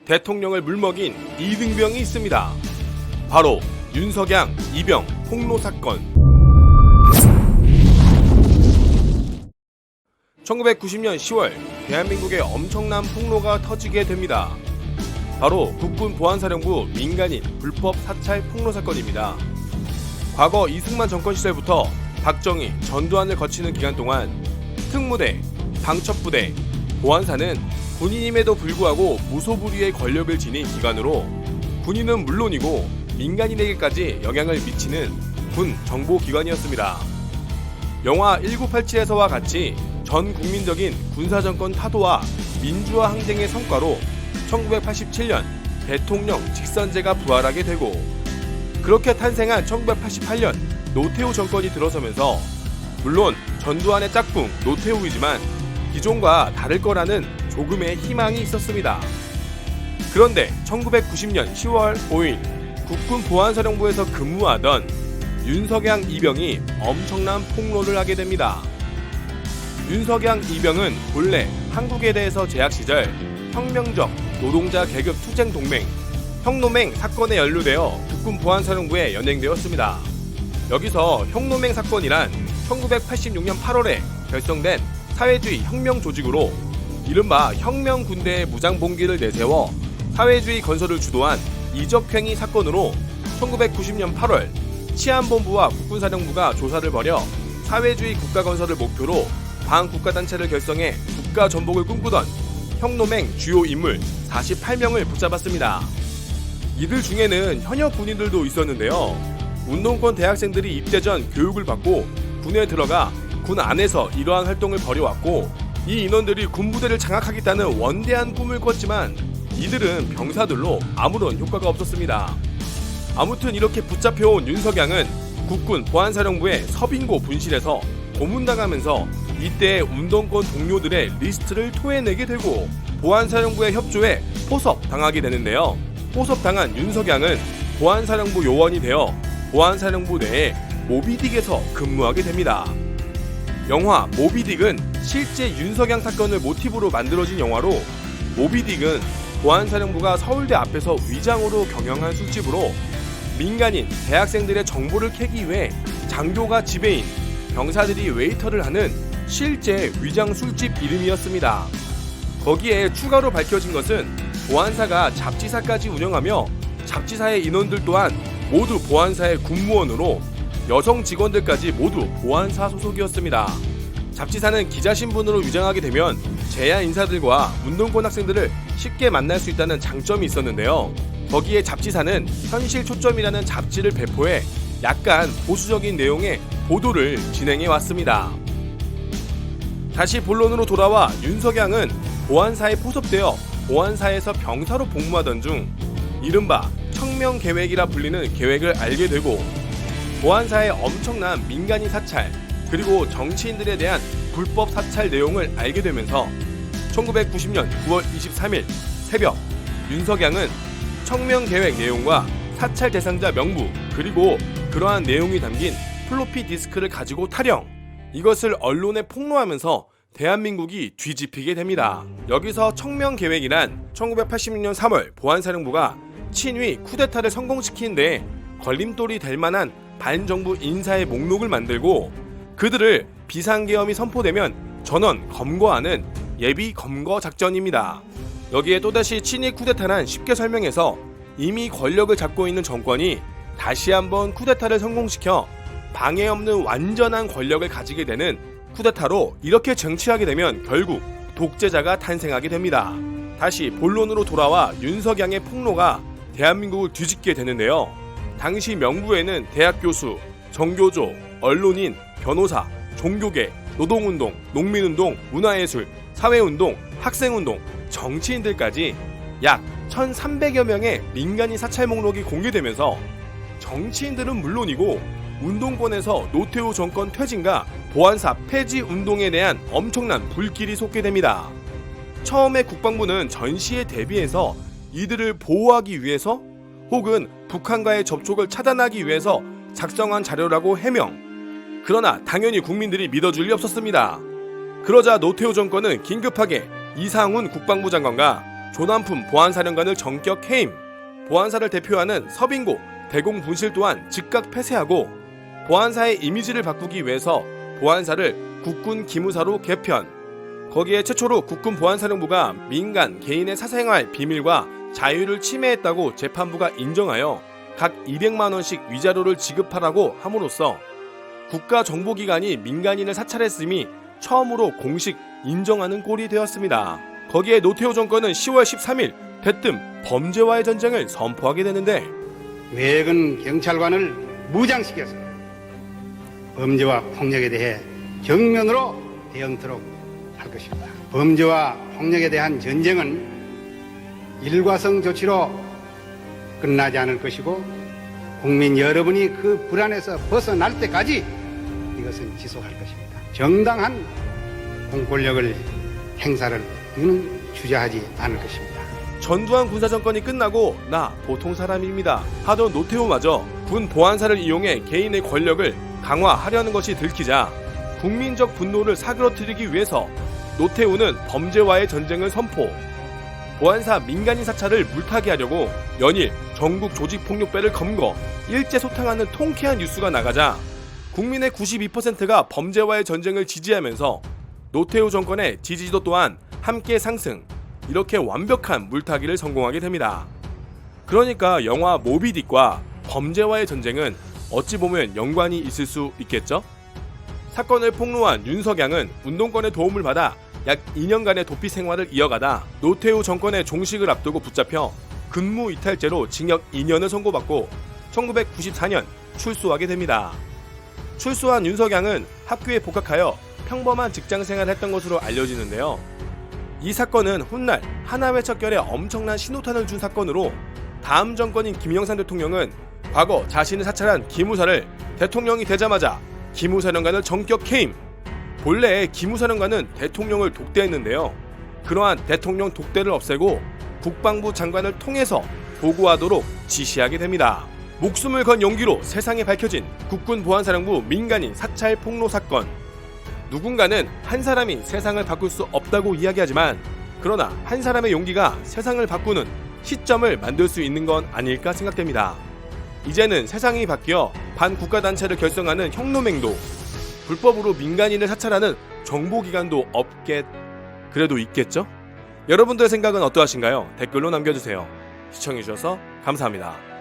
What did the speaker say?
대통령을 물먹인 이등병이 있습니다. 바로 윤석양, 이병 폭로 사건. 1990년 10월 대한민국에 엄청난 폭로가 터지게 됩니다. 바로 국군 보안사령부 민간인 불법 사찰 폭로 사건입니다. 과거 이승만 정권 시절부터 박정희, 전두환을 거치는 기간 동안 특무대, 방첩부대, 보안사는 군인임에도 불구하고 무소불위의 권력을 지닌 기관으로 군인은 물론이고 민간인에게까지 영향을 미치는 군 정보기관이었습니다. 영화 1987에서와 같이 전 국민적인 군사정권 타도와 민주화 항쟁의 성과로 1987년 대통령 직선제가 부활하게 되고, 그렇게 탄생한 1988년 노태우 정권이 들어서면서 물론 전두환의 짝꿍 노태우이지만 기존과 다를 거라는 조금의 희망이 있었습니다. 그런데 1990년 10월 5일 국군 보안사령부에서 근무하던 윤석양 이병이 엄청난 폭로를 하게 됩니다. 윤석양 이병은 본래 한국에 대해서 재학 시절 혁명적 노동자 계급 투쟁 동맹 혁노맹 사건에 연루되어 국군 보안사령부에 연행되었습니다. 여기서 혁노맹 사건이란 1986년 8월에 결성된 사회주의 혁명 조직으로 이른바 혁명군대의 무장봉기를 내세워 사회주의 건설을 주도한 이적행위 사건으로 1990년 8월 치안본부와 국군사령부가 조사를 벌여 사회주의 국가건설을 목표로 반국가단체를 결성해 국가전복을 꿈꾸던 혁노맹 주요 인물 48명을 붙잡았습니다. 이들 중에는 현역 군인들도 있었는데요. 운동권 대학생들이 입대 전 교육을 받고 군에 들어가 군 안에서 이러한 활동을 벌여왔고, 이 인원들이 군부대를 장악하겠다는 원대한 꿈을 꿨지만 이들은 병사들로 아무런 효과가 없었습니다. 아무튼 이렇게 붙잡혀온 윤석양은 국군 보안사령부의 서빙고 분실에서 고문당하면서 이때 운동권 동료들의 리스트를 토해내게 되고 보안사령부의 협조에 포섭당하게 되는데요. 포섭당한 윤석양은 보안사령부 요원이 되어 보안사령부 내에 모비딕에서 근무하게 됩니다. 영화 모비딕은 실제 윤석양 사건을 모티브로 만들어진 영화로, 모비딕은 보안사령부가 서울대 앞에서 위장으로 경영한 술집으로 민간인 대학생들의 정보를 캐기 위해 장교가 지배인, 병사들이 웨이터를 하는 실제 위장 술집 이름이었습니다. 거기에 추가로 밝혀진 것은 보안사가 잡지사까지 운영하며 잡지사의 인원들 또한 모두 보안사의 군무원으로 여성 직원들까지 모두 보안사 소속이었습니다. 잡지사는 기자 신분으로 위장하게 되면 재야 인사들과 운동권 학생들을 쉽게 만날 수 있다는 장점이 있었는데요. 거기에 잡지사는 현실 초점이라는 잡지를 배포해 약간 보수적인 내용의 보도를 진행해 왔습니다. 다시 본론으로 돌아와 윤석양은 보안사에 포섭되어 보안사에서 병사로 복무하던 중 이른바 혁명계획이라 불리는 계획을 알게 되고, 보안사의 엄청난 민간인 사찰 그리고 정치인들에 대한 불법 사찰 내용을 알게 되면서 1990년 9월 23일 새벽 윤석양은 혁명계획 내용과 사찰 대상자 명부 그리고 그러한 내용이 담긴 플로피 디스크를 가지고 타령, 이것을 언론에 폭로하면서 대한민국이 뒤집히게 됩니다. 여기서 혁명계획이란 1986년 3월 보안사령부가 친위 쿠데타를 성공시키는 데 걸림돌이 될 만한 반정부 인사의 목록을 만들고 그들을 비상계엄이 선포되면 전원 검거하는 예비 검거 작전입니다. 여기에 또다시 친위 쿠데타란 쉽게 설명해서 이미 권력을 잡고 있는 정권이 다시 한번 쿠데타를 성공시켜 방해 없는 완전한 권력을 가지게 되는 쿠데타로, 이렇게 쟁취하게 되면 결국 독재자가 탄생하게 됩니다. 다시 본론으로 돌아와 윤석양의 폭로가 대한민국을 뒤집게 되는데요. 당시 명부에는 대학 교수, 정교조, 언론인, 변호사, 종교계, 노동운동, 농민운동, 문화예술, 사회운동, 학생운동, 정치인들까지 약 1,300여 명의 민간인 사찰 목록이 공개되면서 정치인들은 물론이고 운동권에서 노태우 정권 퇴진과 보안사 폐지 운동에 대한 엄청난 불길이 솟게 됩니다. 처음에 국방부는 전시에 대비해서 이들을 보호하기 위해서 혹은 북한과의 접촉을 차단하기 위해서 작성한 자료라고 해명. 그러나 당연히 국민들이 믿어줄 리 없었습니다. 그러자 노태우 정권은 긴급하게 이상훈 국방부 장관과 조남품 보안사령관을 전격 해임, 보안사를 대표하는 서빙고, 대공분실 또한 즉각 폐쇄하고 보안사의 이미지를 바꾸기 위해서 보안사를 국군 기무사로 개편, 거기에 최초로 국군 보안사령부가 민간 개인의 사생활 비밀과 자유를 침해했다고 재판부가 인정하여 각 200만원씩 위자료를 지급하라고 함으로써 국가정보기관이 민간인을 사찰했음이 처음으로 공식 인정하는 꼴이 되었습니다. 거기에 노태우 정권은 10월 13일 대뜸 범죄와의 전쟁을 선포하게 되는데, 외근 경찰관을 무장시켜서 범죄와 폭력에 대해 정면으로 대응토록 할 것입니다. 범죄와 폭력에 대한 전쟁은 일과성 조치로 끝나지 않을 것이고 국민 여러분이 그 불안에서 벗어날 때까지 이것은 지속할 것입니다. 정당한 공권력을 행사를 이는 주저하지 않을 것입니다. 전두환 군사정권이 끝나고 나 보통 사람입니다 하던 노태우마저 군 보안사를 이용해 개인의 권력을 강화하려는 것이 들키자 국민적 분노를 사그러뜨리기 위해서 노태우는 범죄와의 전쟁을 선포, 보안사 민간인 사찰을 물타기 하려고 연일 전국 조직폭력배를 검거, 일제소탕하는 통쾌한 뉴스가 나가자 국민의 92%가 범죄와의 전쟁을 지지하면서 노태우 정권의 지지도 또한 함께 상승, 이렇게 완벽한 물타기를 성공하게 됩니다. 그러니까 영화 모비딕과 범죄와의 전쟁은 어찌 보면 연관이 있을 수 있겠죠? 사건을 폭로한 윤석양은 운동권의 도움을 받아 약 2년간의 도피 생활을 이어가다 노태우 정권의 종식을 앞두고 붙잡혀 근무 이탈죄로 징역 2년을 선고받고 1994년 출소하게 됩니다. 출소한 윤석양은 학교에 복학하여 평범한 직장생활을 했던 것으로 알려지는데요. 이 사건은 훗날 하나회척결에 엄청난 신호탄을 준 사건으로 다음 정권인 김영삼 대통령은 과거 자신을 사찰한 기무사를 대통령이 되자마자 기무사령관을 전격 해임, 본래 기무사령관은 대통령을 독대했는데요. 그러한 대통령 독대를 없애고 국방부 장관을 통해서 보고하도록 지시하게 됩니다. 목숨을 건 용기로 세상에 밝혀진 국군 보안사령부 민간인 사찰 폭로 사건. 누군가는 한 사람이 세상을 바꿀 수 없다고 이야기하지만, 그러나 한 사람의 용기가 세상을 바꾸는 시점을 만들 수 있는 건 아닐까 생각됩니다. 이제는 세상이 바뀌어 반국가단체를 결성하는 혁노맹도, 불법으로 민간인을 사찰하는 정보기관도 그래도 있겠죠? 여러분들의 생각은 어떠하신가요? 댓글로 남겨주세요. 시청해주셔서 감사합니다.